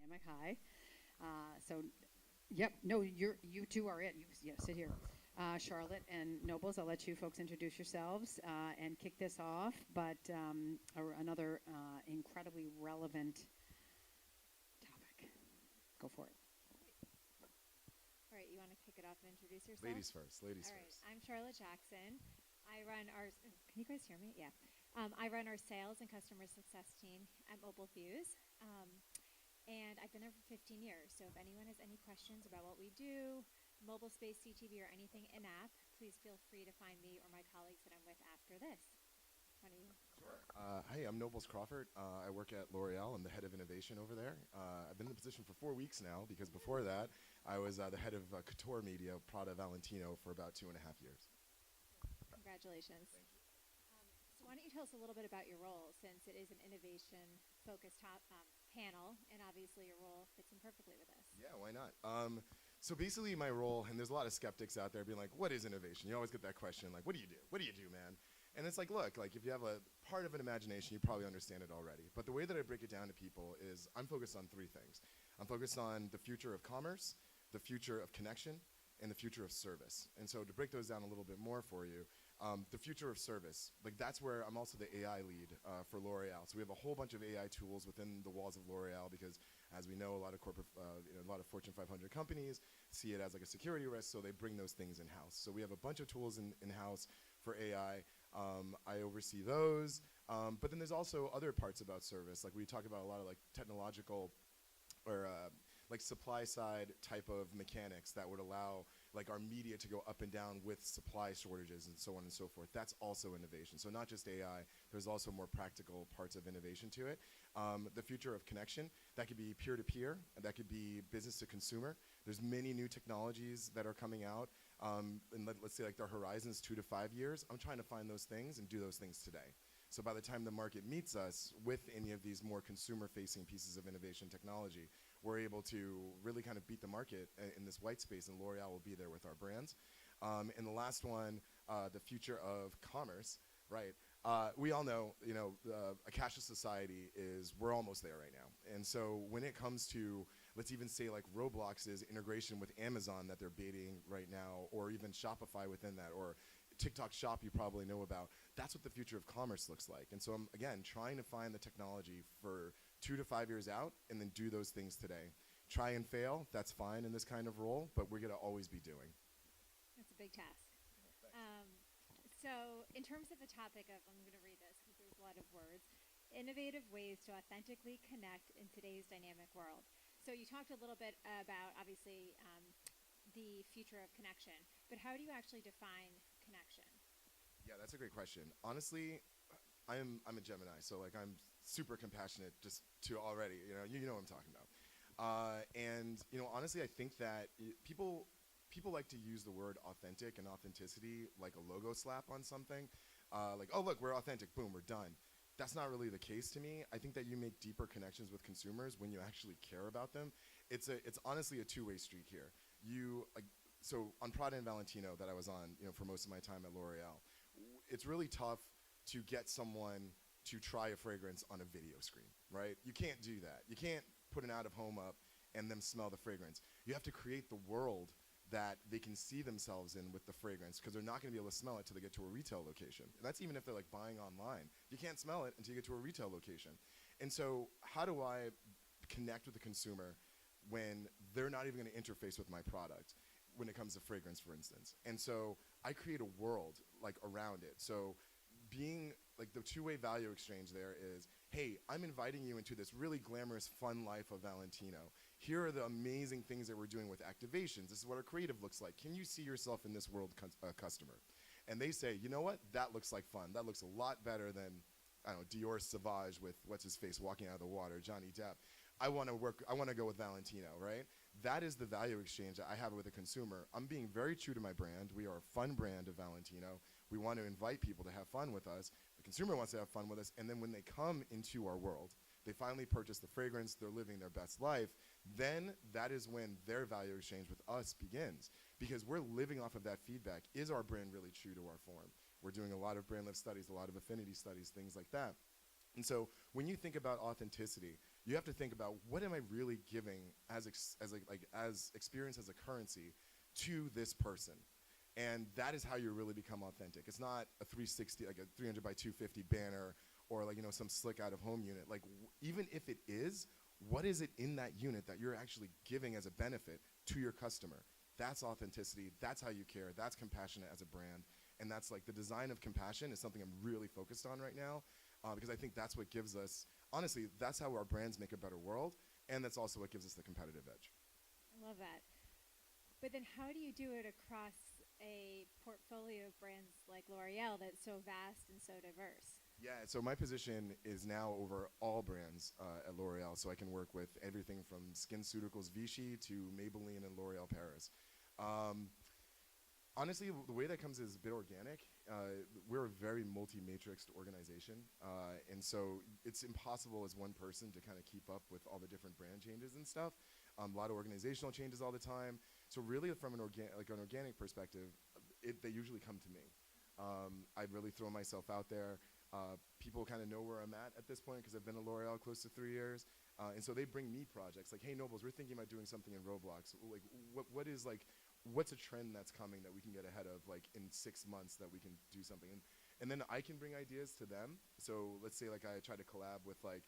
dynamic. Hi. So, yep. No, you two are it. Yeah, sit here. Charlotte and Nobles, I'll let you folks introduce yourselves and kick this off. But another incredibly relevant topic. Go for it. All right, you want to kick it off and introduce yourself? Ladies first. Ladies All right, first. I'm Charlotte Jackson. I run our. Can you guys hear me? Yeah. I run our sales and customer success team at MobileFuse. And I've been there for 15 years. So if anyone has any questions about what we do, mobile space, CTV, or anything in-app, please feel free to find me or my colleagues that I'm with after this. One of you. Sure. Hey, I'm Nobles Crawford. I work at L'Oreal. I'm the head of innovation over there. I've been in the position for 4 weeks now because before that, I was the head of Couture Media, Prada Valentino, for about 2.5 years. Congratulations. Thank you. So why don't you tell us a little bit about your role, since it is an innovation-focused panel, and obviously your role fits in perfectly with this. Yeah, why not? So basically my role, and there's a lot of skeptics out there being like, what is innovation? You always get that question, like, what do you do? What do you do, man? And it's like, look, like if you have a part of an imagination, you probably understand it already. But the way that I break it down to people is I'm focused on 3 things. I'm focused on the future of commerce, the future of connection, and the future of service. And so to break those down a little bit more for you, the future of service, like that's where I'm also the AI lead for L'Oreal. So we have a whole bunch of AI tools within the walls of L'Oreal because, as we know, a lot of corporate, a lot of Fortune 500 companies see it as like a security risk, so they bring those things in-house. So we have a bunch of tools in-house for AI. I oversee those, but then there's also other parts about service. Like we talk about a lot of like technological or like supply side type of mechanics that would allow like our media to go up and down with supply shortages and so on and so forth. That's also innovation. So not just AI, there's also more practical parts of innovation to it. The future of connection, that could be peer-to-peer, that could be business to consumer. There's many new technologies that are coming out. And let's say like their horizons 2 to 5 years. I'm trying to find those things and do those things today. So by the time the market meets us with any of these more consumer-facing pieces of innovation technology, we're able to really kind of beat the market in this white space, and L'Oreal will be there with our brands. And the last one, the future of commerce, right? We all know, a cashless society we're almost there right now. And so when it comes to, let's even say like Roblox's integration with Amazon that they're baiting right now, or even Shopify within that, or TikTok Shop you probably know about, that's what the future of commerce looks like. And so I'm, again, trying to find the technology for 2 to 5 years out and then do those things today. Try and fail, that's fine in this kind of role, but we're gonna always be doing. That's a big task. So in terms of the topic of, I'm going to read this because there's a lot of words, innovative ways to authentically connect in today's dynamic world. So you talked a little bit about, obviously, the future of connection, but how do you actually define connection? Yeah, that's a great question. Honestly, I'm a Gemini, so like I'm super compassionate just to already, you know what I'm talking about. And honestly, I think that people like to use the word authentic and authenticity like a logo slap on something. Like, oh look, we're authentic, boom, we're done. That's not really the case to me. I think that you make deeper connections with consumers when you actually care about them. It's honestly a two-way street here. So on Prada and Valentino that I was on, for most of my time at L'Oreal, it's really tough to get someone to try a fragrance on a video screen, right? You can't do that. You can't put an out-of-home up and them smell the fragrance. You have to create the world that they can see themselves in with the fragrance, because they're not going to be able to smell it till they get to a retail location. And that's even if they're like buying online. You can't smell it until you get to a retail location. And so how do I connect with the consumer when they're not even going to interface with my product when it comes to fragrance, for instance? And so I create a world like around it. So being like the two-way value exchange there is, hey, I'm inviting you into this really glamorous, fun life of Valentino. Here are the amazing things that we're doing with activations. This is what our creative looks like. Can you see yourself in this world, customer? And they say, you know what? That looks like fun. That looks a lot better than, I don't know, Dior Sauvage with what's his face walking out of the water, Johnny Depp. I want to go with Valentino, right? That is the value exchange that I have with a consumer. I'm being very true to my brand. We are a fun brand of Valentino. We want to invite people to have fun with us. The consumer wants to have fun with us. And then when they come into our world, they finally purchase the fragrance, they're living their best life, then that is when their value exchange with us begins. Because we're living off of that feedback. Is our brand really true to our form? We're doing a lot of brand lift studies, a lot of affinity studies, things like that. And so when you think about authenticity, you have to think about what am I really giving as experience as a currency to this person. And that is how you really become authentic. It's not a 360, like a 300 by 250 banner or like, some slick out of home unit. Like even if it is, what is it in that unit that you're actually giving as a benefit to your customer? That's authenticity. That's how you care. That's compassionate as a brand. And that's like the design of compassion is something I'm really focused on right now because I think that's what gives us, honestly, that's how our brands make a better world. And that's also what gives us the competitive edge. I love that. But then how do you do it across a portfolio of brands like L'Oreal that's so vast and so diverse? Yeah, so my position is now over all brands at L'Oreal, so I can work with everything from SkinCeuticals Vichy to Maybelline and L'Oreal Paris. Honestly, the way that comes is a bit organic. We're a very multi-matrixed organization, and so it's impossible as one person to kind of keep up with all the different brand changes and stuff. A lot of organizational changes all the time. So really, from an organic perspective, they usually come to me. I really throw myself out there. People kind of know where I'm at this point because I've been at L'Oreal close to 3 years, and so they bring me projects like, "Hey, Nobles, we're thinking about doing something in Roblox. Like, what's a trend that's coming that we can get ahead of, like in 6 months that we can do something?" And then I can bring ideas to them. So let's say like I try to collab with like,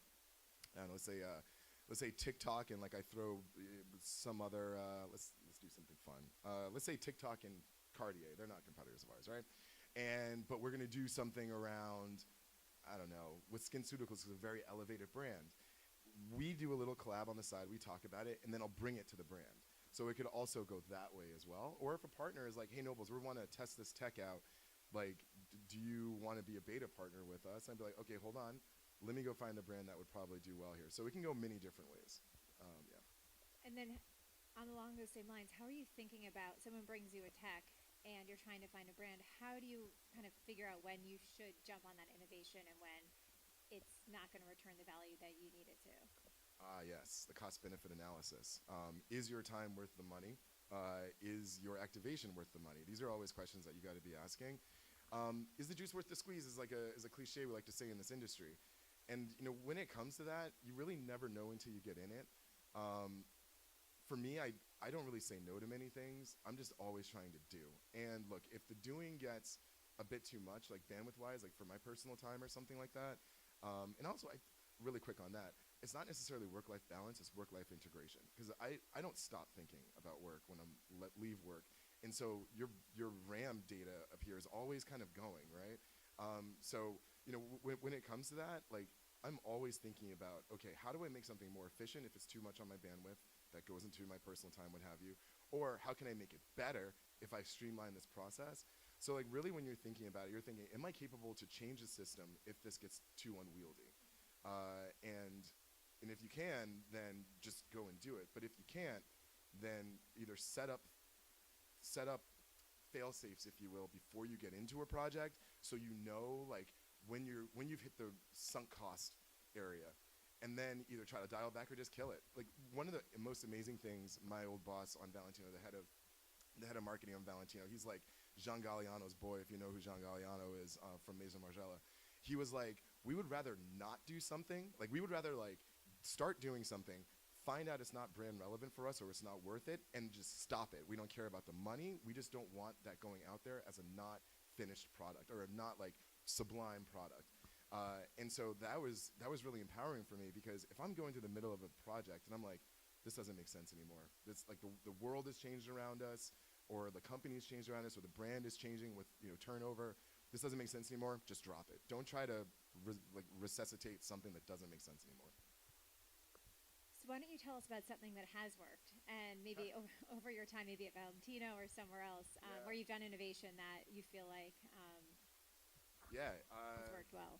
I don't know, let's say TikTok and like I throw some other let's do something fun. Let's say TikTok and Cartier. They're not competitors of ours, right? But we're gonna do something around, I don't know, with SkinCeuticals is a very elevated brand. We do a little collab on the side, we talk about it, and then I'll bring it to the brand. So it could also go that way as well. Or if a partner is like, "Hey, Nobles, we want to test this tech out. Like, do you want to be a beta partner with us?" I'd be like, "Okay, hold on. Let me go find the brand that would probably do well here." So we can go many different ways. Yeah. And then along those same lines, how are you thinking about someone brings you a tech and you're trying to find a brand? How do you kind of figure out when you should jump on that innovation and when it's not going to return the value that you need it to? Yes, the cost-benefit analysis. Is your time worth the money? Is your activation worth the money? These are always questions that you got to be asking. Is the juice worth the squeeze? Is a cliche we like to say in this industry. And when it comes to that, you really never know until you get in it. For me, I don't really say no to many things. I'm just always trying to do. And look, if the doing gets a bit too much, like bandwidth-wise, like for my personal time or something like that, and also really quick on that, it's not necessarily work-life balance, it's work-life integration. Because I don't stop thinking about work when I'm leave work. And so your RAM data up here is always kind of going, right? So when it comes to that, like I'm always thinking about, okay, how do I make something more efficient if it's too much on my bandwidth that goes into my personal time, what have you? Or how can I make it better if I streamline this process? So like really when you're thinking about it, you're thinking, am I capable to change the system if this gets too unwieldy? And if you can, then just go and do it. But if you can't, then either set up fail-safes, if you will, before you get into a project, so like when you've hit the sunk cost area, and then either try to dial back or just kill it. Like one of the most amazing things, my old boss on Valentino, the head of marketing on Valentino, he's like Jean Galliano's boy, if you know who Jean Galliano is from Maison Margiela. He was like, we would rather not do something. Like we would rather like start doing something, find out it's not brand relevant for us or it's not worth it, and just stop it. We don't care about the money. We just don't want that going out there as a not finished product or a not like sublime product. And so that was really empowering for me, because if I'm going to the middle of a project and I'm like, this doesn't make sense anymore. This like the world has changed around us, or the company's changed around us, or the brand is changing with turnover. This doesn't make sense anymore. Just drop it. Don't try to resuscitate something that doesn't make sense anymore. So why don't you tell us about something that has worked, and maybe over your time, maybe at Valentino or somewhere else, where you've done innovation that you feel like has worked well.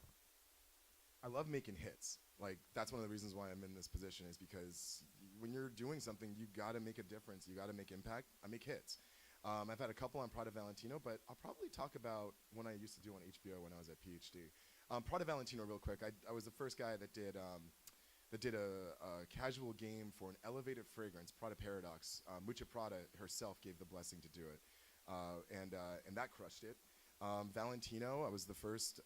I love making hits. Like that's one of the reasons why I'm in this position, is because when you're doing something, you got to make a difference. You got to make impact. I make hits. I've had a couple on Prada Valentino, but I'll probably talk about one I used to do on HBO when I was at PhD. Prada Valentino, real quick. I was the first guy that did a casual game for an elevated fragrance, Prada Paradox. Mucha Prada herself gave the blessing to do it, and that crushed it. Valentino, I was the first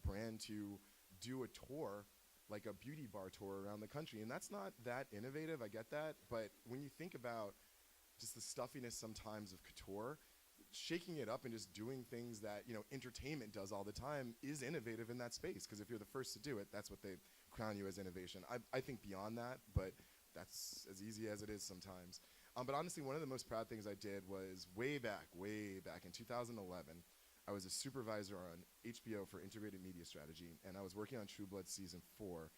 brand to do a tour, like a beauty bar tour around the country. And that's not that innovative, I get that. But when you think about just the stuffiness sometimes of couture, shaking it up and just doing things that, you know, entertainment does all the time is innovative in that space. Because if you're the first to do it, that's what they crown you as innovation. I think beyond that, but that's as easy as it is sometimes. But honestly, one of the most proud things I did was way back in 2011, I was a supervisor on HBO for integrated media strategy, and I was working on True Blood season 4.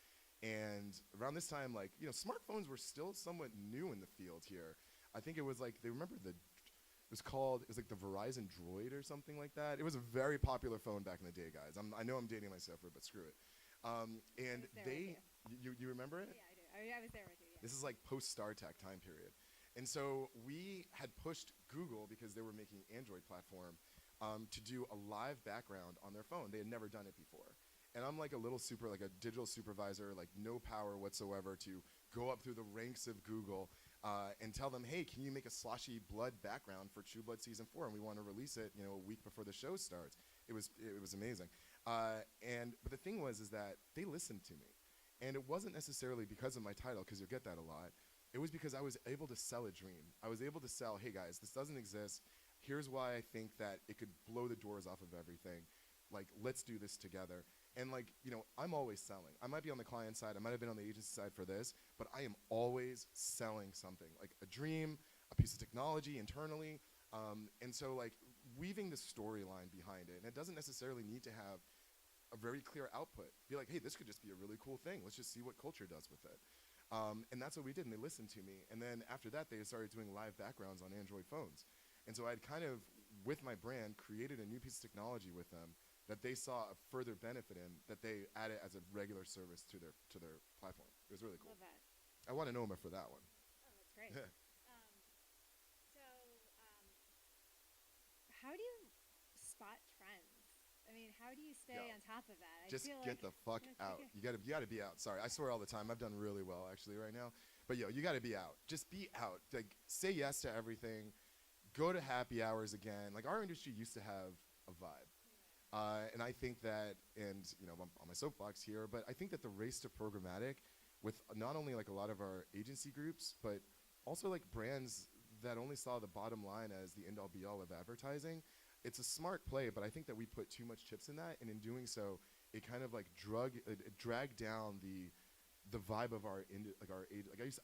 And around this time, like, you know, smartphones were still somewhat new in the field here. I think it was like, it was like the Verizon Droid or something like that. It was a very popular phone back in the day, guys. I know I'm dating myself here, but screw it. And you remember it? Yeah, I do. I was there with you, yeah. This is like post-StarTech time period. And so we had pushed Google, because they were making Android platform, to do a live background on their phone. They had never done it before. And I'm like a digital supervisor, like no power whatsoever to go up through the ranks of Google and tell them, hey, can you make a sloshy blood background for True Blood season 4? And we want to release it, you know, a week before the show starts. It was amazing. But the thing is that they listened to me. And it wasn't necessarily because of my title, because you'll get that a lot. It was because I was able to sell a dream. I was able to sell, hey guys, this doesn't exist. Here's why I think that it could blow the doors off of everything. Like, let's do this together. And like, you know, I'm always selling. I might be on the client side, I might have been on the agency side for this, but I am always selling something, like a dream, a piece of technology internally. And so like weaving the storyline behind it, and it doesn't necessarily need to have a very clear output. Be like, hey, this could just be a really cool thing. Let's just see what culture does with it. And that's what we did, and they listened to me. And then after that, they started doing live backgrounds on Android phones. And so I'd kind of, with my brand, created a new piece of technology with them that they saw a further benefit in, that they added as a regular service to their platform. It was really cool. Love that. I want to know for that one. Oh, that's great. How do you spot trends? I mean, how do you stay on top of that? Just get the fuck out. You gotta be out. Sorry, I swear all the time. I've done really well actually right now. But yo, you gotta be out. Just be out. Like, say yes to everything. Go to happy hours again. Like, our industry used to have a vibe. And I think that, and you know, I'm on my soapbox here, but I think that the race to programmatic, with not only like a lot of our agency groups, but also like brands that only saw the bottom line as the end all be all of advertising, it's a smart play, but I think that we put too much chips in that, and in doing so, it kind of like dragged down the vibe of our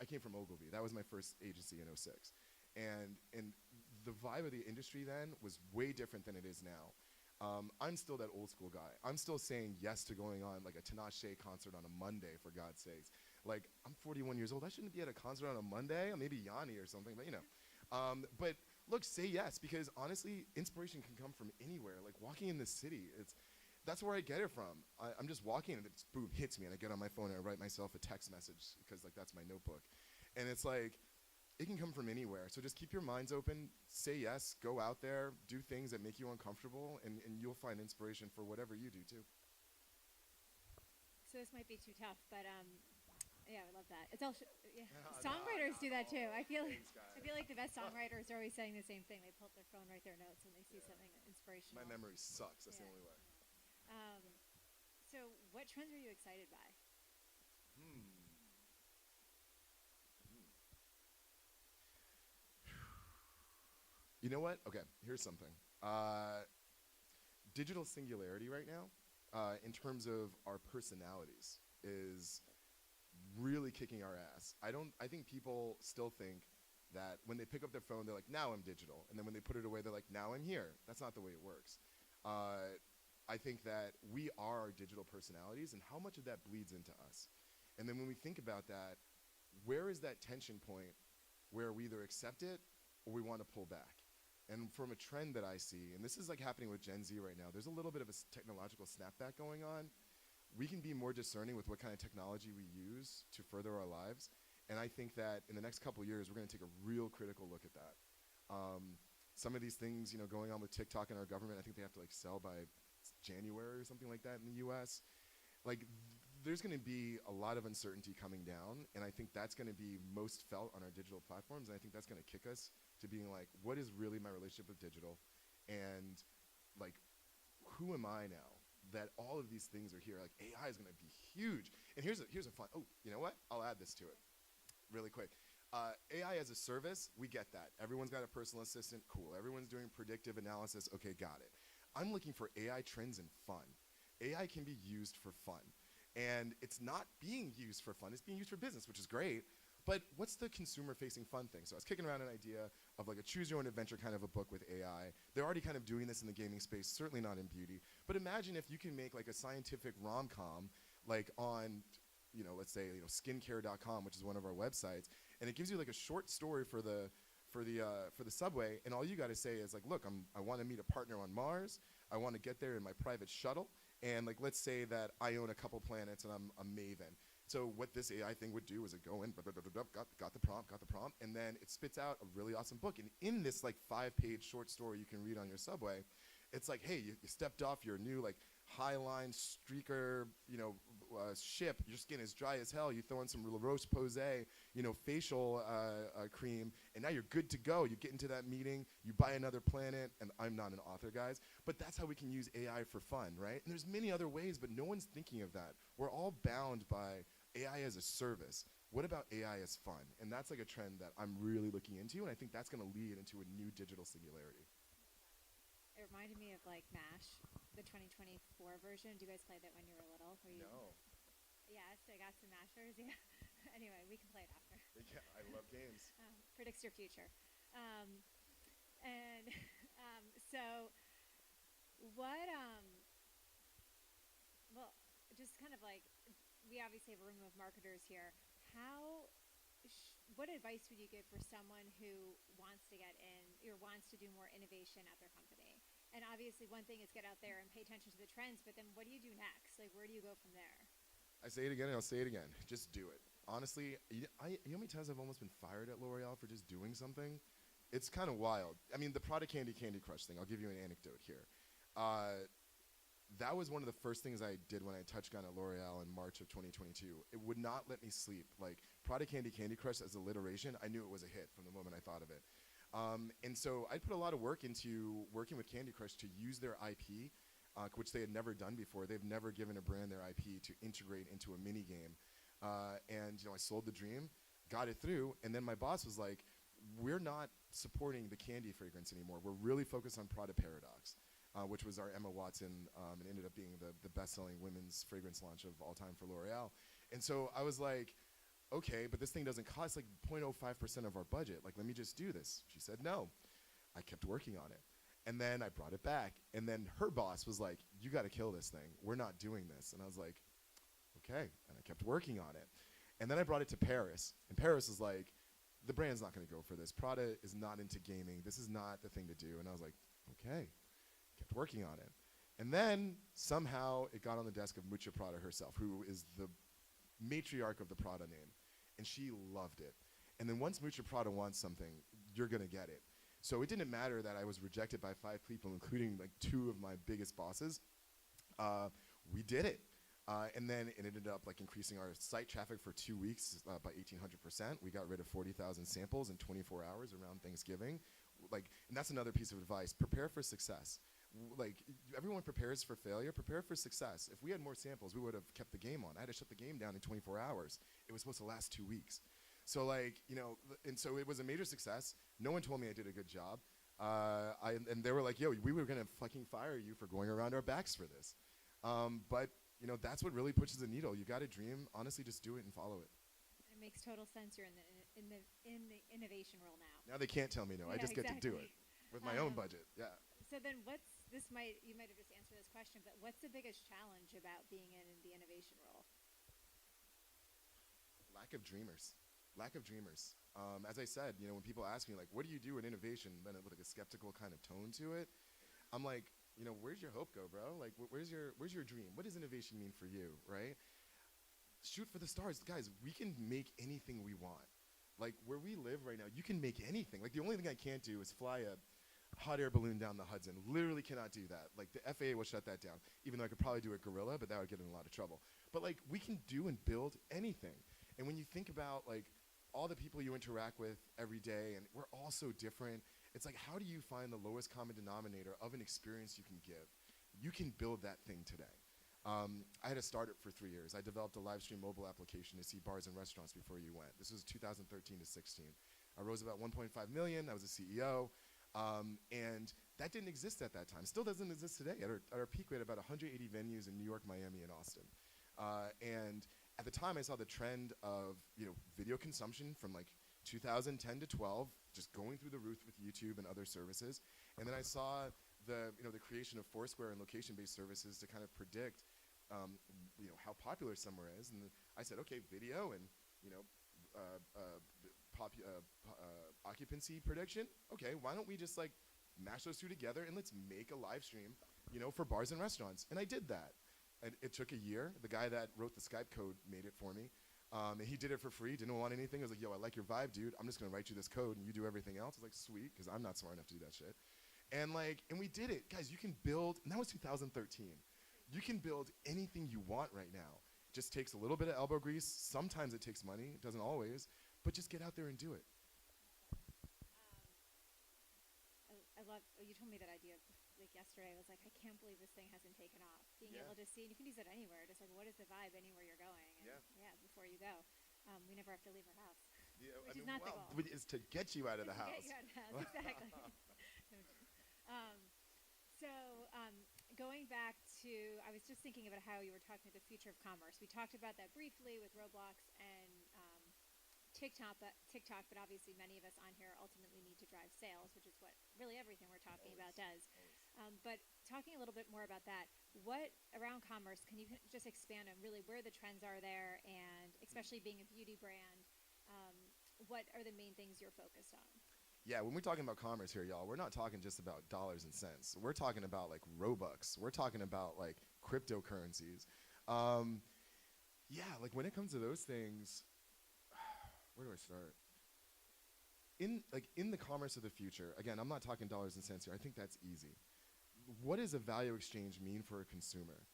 I came from Ogilvy. That was my first agency in 06. And the vibe of the industry then was way different than it is now. I'm still that old school guy. I'm still saying yes to going on like a Tinashe concert on a Monday, for God's sakes. Like, I'm 41 years old. I shouldn't be at a concert on a Monday, or maybe Yanni or something, but you know. But look, say yes, because honestly, inspiration can come from anywhere. Like walking in the city, that's where I get it from. I'm just walking and it just boom, hits me, and I get on my phone and I write myself a text message, because like that's my notebook. And it's like, it can come from anywhere. So just keep your minds open, say yes, go out there, do things that make you uncomfortable, and you'll find inspiration for whatever you do too. So this might be too tough, but yeah, I love that. It's all songwriters do that too. I feel like the best songwriters are always saying the same thing. They pull up their phone, write their notes when they see something inspirational. My memory sucks. That's the only way. So what trends are you excited by? You know what? Okay, here's something. Digital singularity right now, in terms of our personalities, is really kicking our ass. I think people still think that when they pick up their phone, they're like, now I'm digital. And then when they put it away, they're like, now I'm here. That's not the way it works. I think that we are our digital personalities, and how much of that bleeds into us. And then when we think about that, where is that tension point where we either accept it or we want to pull back? And from a trend that I see, and this is like happening with Gen Z right now, there's a little bit of a technological snapback going on. We can be more discerning with what kind of technology we use to further our lives. And I think that in the next couple of years, we're going to take a real critical look at that. Some of these things, you know, going on with TikTok and our government, I think they have to like sell by January or something like that in the US. Like, there's going to be a lot of uncertainty coming down, and I think that's going to be most felt on our digital platforms, and I think that's going to kick us to being like, what is really my relationship with digital, and like, who am I now? that all of these things are here. Like AI is going to be huge. And here's a fun, oh, you know what? I'll add this to it really quick. AI as a service, we get that. Everyone's got a personal assistant, cool. Everyone's doing predictive analysis, okay, got it. I'm looking for AI trends and fun. AI can be used for fun. And it's not being used for fun, it's being used for business, which is great. But what's the consumer-facing fun thing? So I was kicking around an idea of like a choose-your-own-adventure kind of a book with AI. They're already kind of doing this in the gaming space, certainly not in beauty. But imagine if you can make like a scientific rom-com, like on, let's say, skincare.com, which is one of our websites, and it gives you like a short story for the subway, and all you got to say is like, look, I want to meet a partner on Mars. I want to get there in my private shuttle, and like, let's say that I own a couple planets and I'm a maven. So what this AI thing would do is it go in, got the prompt, and then it spits out a really awesome book. And in this like 5-page short story you can read on your subway, it's like, hey, you stepped off your new like Highline streaker, ship. Your skin is dry as hell. You throw in some La Roche-Posay, facial cream, and now you're good to go. You get into that meeting, you buy another planet, and I'm not an author, guys, but that's how we can use AI for fun, right? And there's many other ways, but no one's thinking of that. We're all bound by AI as a service. What about AI as fun? And that's like a trend that I'm really looking into, and I think that's going to lead into a new digital singularity. It reminded me of like MASH, the 2024 version. Do you guys play that when you were little? No. Yes, I got some mashers. Yeah. Anyway, we can play it after. Yeah, I love games. Predicts your future. So what, well, just kind of like, we obviously have a room of marketers here. What advice would you give for someone who wants to get in or wants to do more innovation at their company? And obviously one thing is get out there and pay attention to the trends, but then what do you do next? Like, where do you go from there? I say it again and I'll say it again. Just do it. Honestly, you know how many times I've almost been fired at L'Oreal for just doing something? It's kind of wild. I mean, the Prada Candy Crush thing, I'll give you an anecdote here. That was one of the first things I did when I touched down at L'Oreal in March of 2022. It would not let me sleep. Like, Prada Candy Crush as alliteration, I knew it was a hit from the moment I thought of it. And so I put a lot of work into working with Candy Crush to use their IP, which they had never done before. They've never given a brand their IP to integrate into a mini game. And I sold the dream, got it through, and then my boss was like, we're not supporting the candy fragrance anymore. We're really focused on Prada Paradox, which was our Emma Watson, and ended up being the best-selling women's fragrance launch of all time for L'Oreal. And so I was like, okay, but this thing doesn't cost like 0.05% of our budget. Like, let me just do this. She said no. I kept working on it. And then I brought it back. And then her boss was like, you got to kill this thing. We're not doing this. And I was like, okay. And I kept working on it. And then I brought it to Paris. And Paris was like, the brand's not going to go for this. Prada is not into gaming. This is not the thing to do. And I was like, okay. Kept working on it. And then somehow it got on the desk of Mucha Prada herself, who is the matriarch of the Prada name. And she loved it. And then once Mucha Prada wants something, you're going to get it. So it didn't matter that I was rejected by 5 people, including like 2 of my biggest bosses. We did it. And then it ended up like increasing our site traffic for 2 weeks by 1,800%. We got rid of 40,000 samples in 24 hours around Thanksgiving. And that's another piece of advice. Prepare for success. Like, everyone prepares for failure. Prepare for success. If we had more samples, we would have kept the game on. I had to shut the game down in 24 hours. It was supposed to last 2 weeks. So and so it was a major success. No one told me I did a good job. And they were like, yo, we were going to fucking fire you for going around our backs for this. But that's what really pushes the needle. You got a dream. Honestly, just do it and follow it. It makes total sense. You're in the innovation role now. Now they can't tell me no. Yeah, I just get to do it with my own budget. Yeah. So then you might have just answered this question, but what's the biggest challenge about being in the innovation role? Lack of dreamers. As I said, when people ask me, like, what do you do in innovation, then with like a skeptical kind of tone to it, I'm like, where's your hope go, bro? Like, where's your dream? What does innovation mean for you, right? Shoot for the stars. Guys, we can make anything we want. Like, where we live right now, you can make anything. Like, the only thing I can't do is fly a hot air balloon down the Hudson. Literally cannot do that. Like, the FAA will shut that down, even though I could probably do it gorilla, but that would get in a lot of trouble. But like, we can do and build anything. And when you think about like all the people you interact with every day, and we're all so different, it's like, how do you find the lowest common denominator of an experience you can give? you can build that thing today. I had a startup for 3 years. I developed a live stream mobile application to see bars and restaurants before you went. This was 2013 to 16. I rose about 1.5 million. I was a CEO. And that didn't exist at that time. Still doesn't exist today. At our peak, we had about 180 venues in New York, Miami, and Austin. And at the time, I saw the trend of video consumption from like 2010 to 12, just going through the roof with YouTube and other services. And then I saw the creation of Foursquare and location-based services to kind of predict how popular somewhere is. And I said, okay, video and occupancy prediction. Okay, why don't we just like mash those two together and let's make a live stream, for bars and restaurants. And I did that. And it took a year. The guy that wrote the Skype code made it for me. And he did it for free, didn't want anything. I was like, yo, I like your vibe, dude. I'm just gonna write you this code and you do everything else. I was like, sweet, because I'm not smart enough to do that shit. And we did it. Guys, you can build, and that was 2013. You can build anything you want right now. Just takes a little bit of elbow grease. Sometimes it takes money, it doesn't always, but just get out there and do it. I love, you told me that idea like yesterday. I was like, I can't believe this thing hasn't taken off. Being able to see, and you can use it anywhere, just like what is the vibe anywhere you're going. And before you go. We never have to leave our house. Yeah, which is not the goal. It's to get you out of the house. Get you out of the house, exactly. Going back to, I was just thinking about how you were talking about the future of commerce. We talked about that briefly with Roblox and TikTok, but obviously many of us on here ultimately need to drive sales, which is what really everything we're talking about does. But talking a little bit more about that, what around commerce, can you just expand on really where the trends are there, and especially being a beauty brand, what are the main things you're focused on? Yeah, when we're talking about commerce here, y'all, we're not talking just about dollars and cents. We're talking about like Robux. We're talking about like cryptocurrencies. Like when it comes to those things, where do I start? In the commerce of the future, again, I'm not talking dollars and cents here. I think that's easy. What does a value exchange mean for a consumer?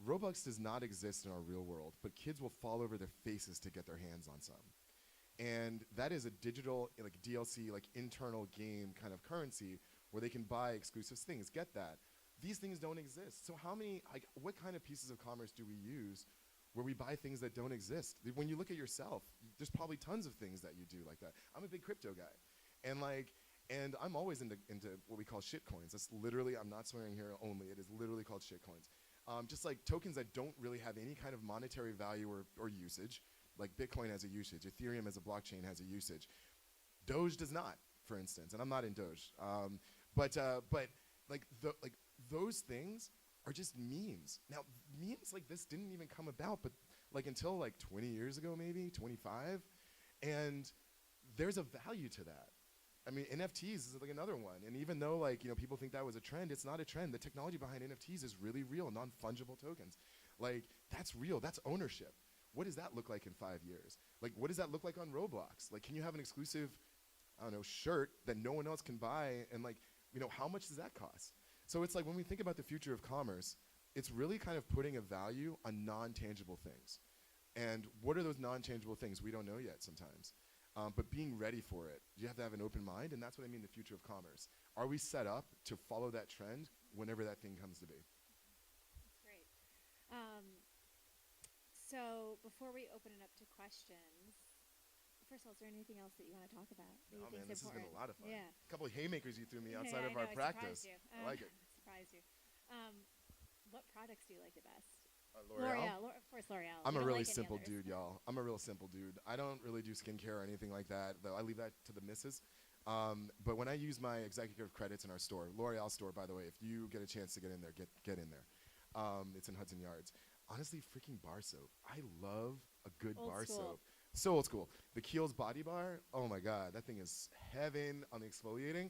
Robux does not exist in our real world, but kids will fall over their faces to get their hands on some. And that is a digital, like DLC, like internal game kind of currency where they can buy exclusive things. Get that. These things don't exist. So what kind of pieces of commerce do we use where we buy things that don't exist? When you look at yourself, there's probably tons of things that you do like that. I'm a big crypto guy. And I'm always into what we call shit coins. That's literally, I'm not swearing here only, it is literally called shit coins. Just like tokens that don't really have any kind of monetary value or usage. Like Bitcoin has a usage, Ethereum as a blockchain has a usage. Doge does not, for instance, and I'm not in Doge. But those things are just memes. Now, memes like this didn't even come about, but like until like 20 years ago, maybe 25, and there's a value to that. I mean, NFTs is like another one, and even though people think that was a trend, it's not a trend. The technology behind NFTs is really real, non-fungible tokens. Like that's real, that's ownership. What does that look like in 5 years? Like, what does that look like on Roblox? Like, can you have an exclusive, shirt that no one else can buy? And how much does that cost? So it's like when we think about the future of commerce, it's really kind of putting a value on non-tangible things. And what are those non-tangible things? We don't know yet sometimes. But being ready for it, you have to have an open mind, and that's what I mean the future of commerce. Are we set up to follow that trend whenever that thing comes to be? That's great. So before we open it up to questions, first of all, is there anything else that you want to talk about? Oh man, this has been a lot of fun. Yeah. A couple of haymakers you threw me outside Yeah, of our practice. I like it. Surprised you. What products do you like the best? L'Oreal. Of course, L'Oreal. I'm a You don't really like any simple others. dude, y'all. I'm a real simple dude. I don't really do skincare or anything like that, though I leave that to the missus. But when I use my executive credits in our store, L'Oreal store, by the way, if you get a chance to get in there, get in there. It's in Hudson Yards. Honestly, freaking bar soap. I love a good Old bar school. soap. So old school. The Kiehl's Body Bar, oh my God, that thing is heaven on the exfoliating.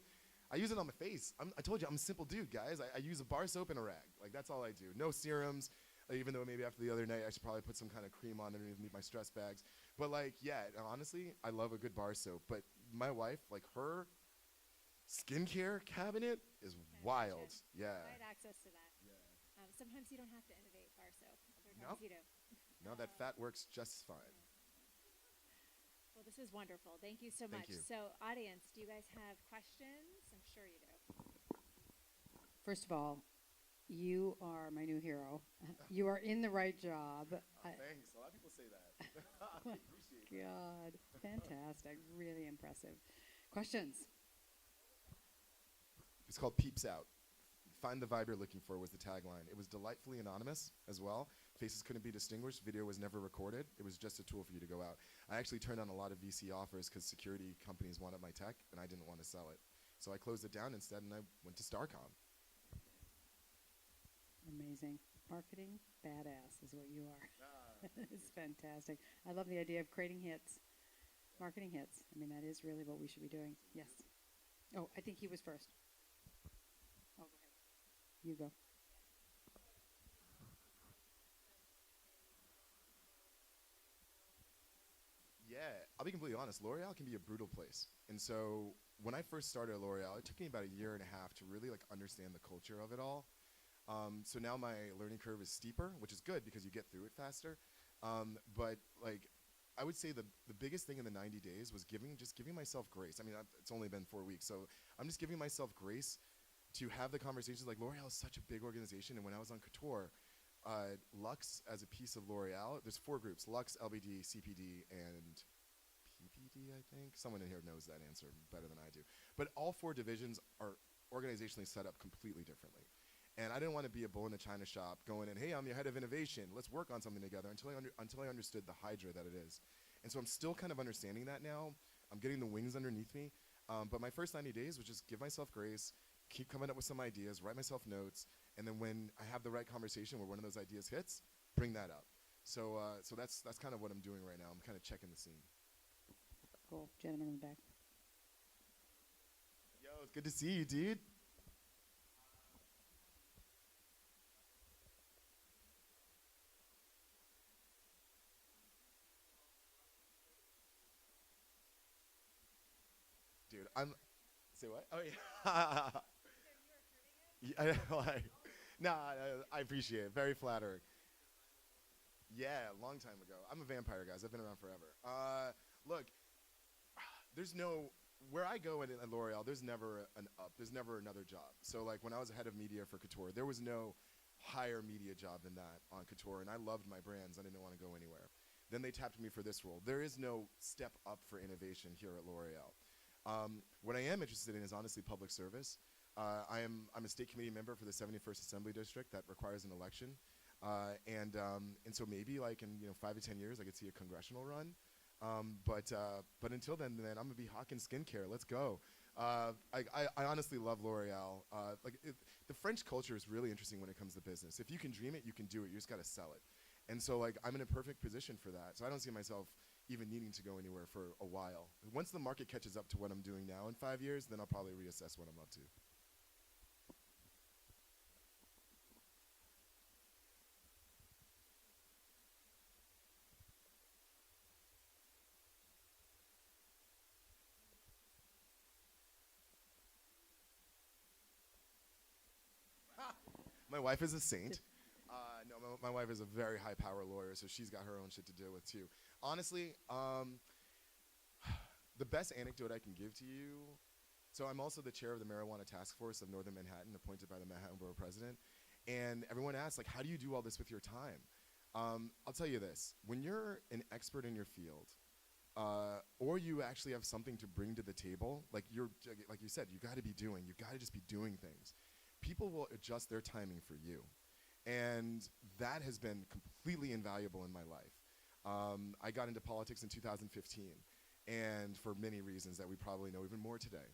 I use it on my face. I told you, I'm a simple dude, guys. I use a bar soap and a rag. Like, that's all I do. No serums, even though maybe after the other night, I should probably put some kind of cream on underneath my stress bags. But honestly, I love a good bar soap. But my wife, her skincare cabinet is wild. Yeah. I had access to that. Sometimes you don't have to innovate bar soap. Other times you do. No, that fat works just fine. Well, this is wonderful. Thank you so Thank much. you. So, audience, do you guys have questions? I'm sure you do. First of all, You are my new hero. You are in the right job. Thanks. A lot of people say that. I appreciate that. God, fantastic. Really impressive. Questions? It's called Peeps Out. Find the vibe you're looking for was the tagline. It was delightfully anonymous as well. Faces couldn't be distinguished. Video was never recorded. It was just a tool for you to go out. I actually turned down a lot of VC offers because security companies wanted my tech, and I didn't want to sell it. So I closed it down instead, and I went to Starcom. Amazing. Marketing badass is what you are. It's fantastic. I love the idea of creating hits, marketing hits. I mean, that is really what we should be doing. Yes. Oh, I think he was first. Oh, go ahead. You go. Yeah, I'll be completely honest. L'Oreal can be a brutal place. And so when I first started at L'Oreal, it took me about a year and a half to really like understand the culture of it all. So now my learning curve is steeper, which is good because you get through it faster. But like, I would say the biggest thing in the 90 days was just giving myself grace. I mean, it's only been 4 weeks, so I'm just giving myself grace to have the conversations. Like, L'Oreal is such a big organization, and when I was on Couture, Luxe as a piece of L'Oreal, there's 4 groups: Luxe, LBD, CPD, and PPD, I think. Someone in here knows that answer better than I do. But all 4 divisions are organizationally set up completely differently. And I didn't want to be a bull in a china shop going in, hey, I'm your head of innovation. Let's work on something together until I understood the hydra that it is. And so I'm still kind of understanding that now. I'm getting the wings underneath me. But my first 90 days was just give myself grace, keep coming up with some ideas, write myself notes, and then when I have the right conversation where one of those ideas hits, bring that up. So that's kind of what I'm doing right now. I'm kind of checking the scene. Cool. Gentleman in the back. Yo, it's good to see you, dude. Dude, say what? Oh yeah. Yeah, like, nah, I appreciate it. Very flattering. Yeah, a long time ago. I'm a vampire, guys. I've been around forever. Look, there's no where I go at L'Oreal. There's never an up. There's never another job. So like when I was head of media for Couture, there was no higher media job than that on Couture, and I loved my brands. I didn't want to go anywhere. Then they tapped me for this role. There is no step up for innovation here at L'Oreal. What I am interested in is honestly public service. I'm a state committee member for the 71st Assembly District that requires an election, and so maybe like in 5 to 10 years I could see a congressional run. But until then, man, I'm gonna be hawking skincare. Let's go. I honestly love L'Oreal. The French culture is really interesting when it comes to business. If you can dream it, you can do it. You just gotta sell it. And so like I'm in a perfect position for that. So I don't see myself even needing to go anywhere for a while. Once the market catches up to what I'm doing now in 5 years, then I'll probably reassess what I'm up to. My wife is a saint. No, my wife is a very high-power lawyer, so she's got her own shit to deal with too. Honestly, the best anecdote I can give to you. So I'm also the chair of the Marijuana Task Force of Northern Manhattan, appointed by the Manhattan Borough President. And everyone asks, like, how do you do all this with your time? I'll tell you this: when you're an expert in your field, or you actually have something to bring to the table, like you said, you got to just be doing things. People will adjust their timing for you. And that has been completely invaluable in my life. I got into politics in 2015, and for many reasons that we probably know even more today.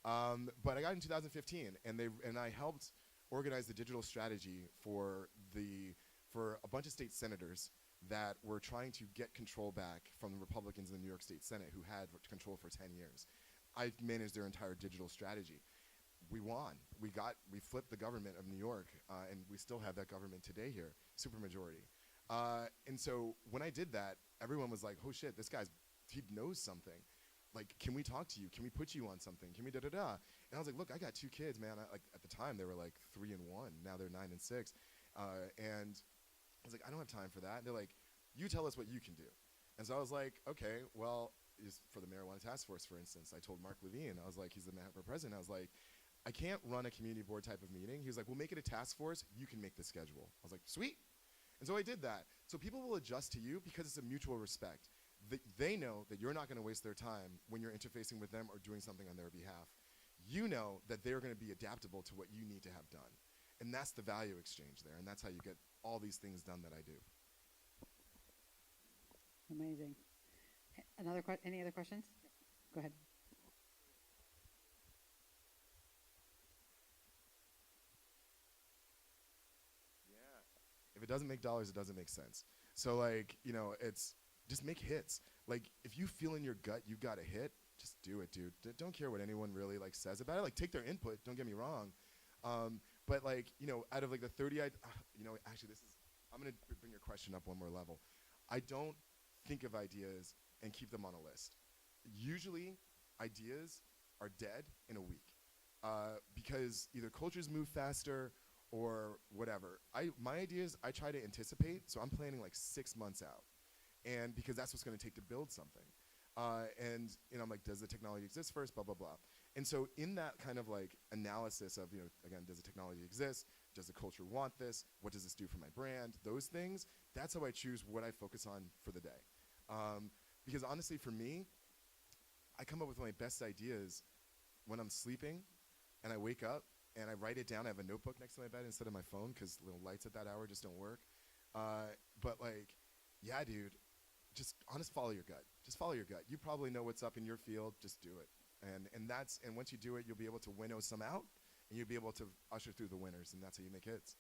But I got in 2015, and I helped organize the digital strategy for a bunch of state senators that were trying to get control back from the Republicans in the New York State Senate who had control for 10 years. I managed their entire digital strategy. We won. We flipped the government of New York, and we still have that government today here, supermajority. And so when I did that, everyone was like, "Oh shit, he knows something. Like, can we talk to you? Can we put you on something? Can we da-da-da?" And I was like, "Look, I got 2 kids, man." At the time, they were like 3 and 1. Now they're 9 and 6. And I was like, "I don't have time for that." And they're like, "You tell us what you can do." And so I was like, "Okay, well, for the Marijuana Task Force, for instance, I told Mark Levine, I was like, he's the Manhattan Borough President, I was like, I can't run a community board type of meeting. He was like, we'll make it a task force. You can make the schedule. I was like, sweet. And so I did that. So people will adjust to you because it's a mutual respect. They know that you're not going to waste their time when you're interfacing with them or doing something on their behalf. You know that they're going to be adaptable to what you need to have done. And that's the value exchange there. And that's how you get all these things done that I do. Amazing. Any other questions? Go ahead. If it doesn't make dollars, it doesn't make sense. So like, it's just make hits. Like if you feel in your gut you've got a hit, just do it, dude. Don't care what anyone really like says about it. Like take their input, don't get me wrong. But like, out of like the 30, actually I'm gonna bring your question up one more level. I don't think of ideas and keep them on a list. Usually ideas are dead in a week because either cultures move faster or whatever. My ideas, I try to anticipate, so I'm planning like 6 months out. And because that's what's gonna take to build something. And I'm like, does the technology exist first, blah, blah, blah. And so in that kind of like analysis of, again, does the technology exist? Does the culture want this? What does this do for my brand? Those things, that's how I choose what I focus on for the day. Because honestly, for me, I come up with my best ideas when I'm sleeping and I wake up and I write it down. I have a notebook next to my bed instead of my phone because little lights at that hour just don't work. But like, yeah, dude, just follow your gut. Just follow your gut. You probably know what's up in your field. Just do it. And once you do it, you'll be able to winnow some out and you'll be able to usher through the winners, and that's how you make hits.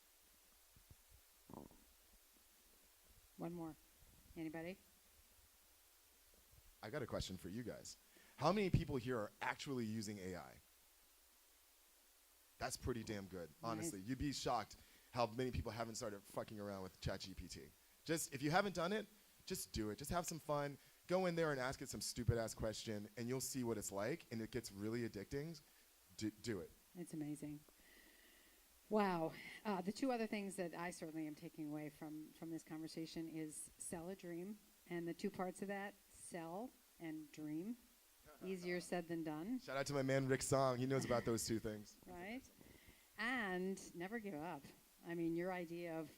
One more. Anybody? I got a question for you guys. How many people here are actually using AI? That's pretty damn good, honestly. Nice. You'd be shocked how many people haven't started fucking around with ChatGPT. Just, if you haven't done it, just do it. Just have some fun. Go in there and ask it some stupid-ass question, and you'll see what it's like, and it gets really addicting. Do it. It's amazing. Wow. The two other things that I certainly am taking away from this conversation is sell a dream, and the two parts of that, sell and dream. Easier said than done. Shout out to my man Rick Song. He knows about those two things. Right? And never give up. I mean, your idea of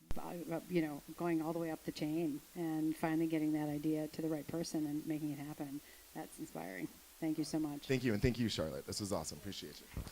going all the way up the chain and finally getting that idea to the right person and making it happen, that's inspiring. Thank you so much. Thank you, and thank you, Charlotte. This was awesome. Appreciate you.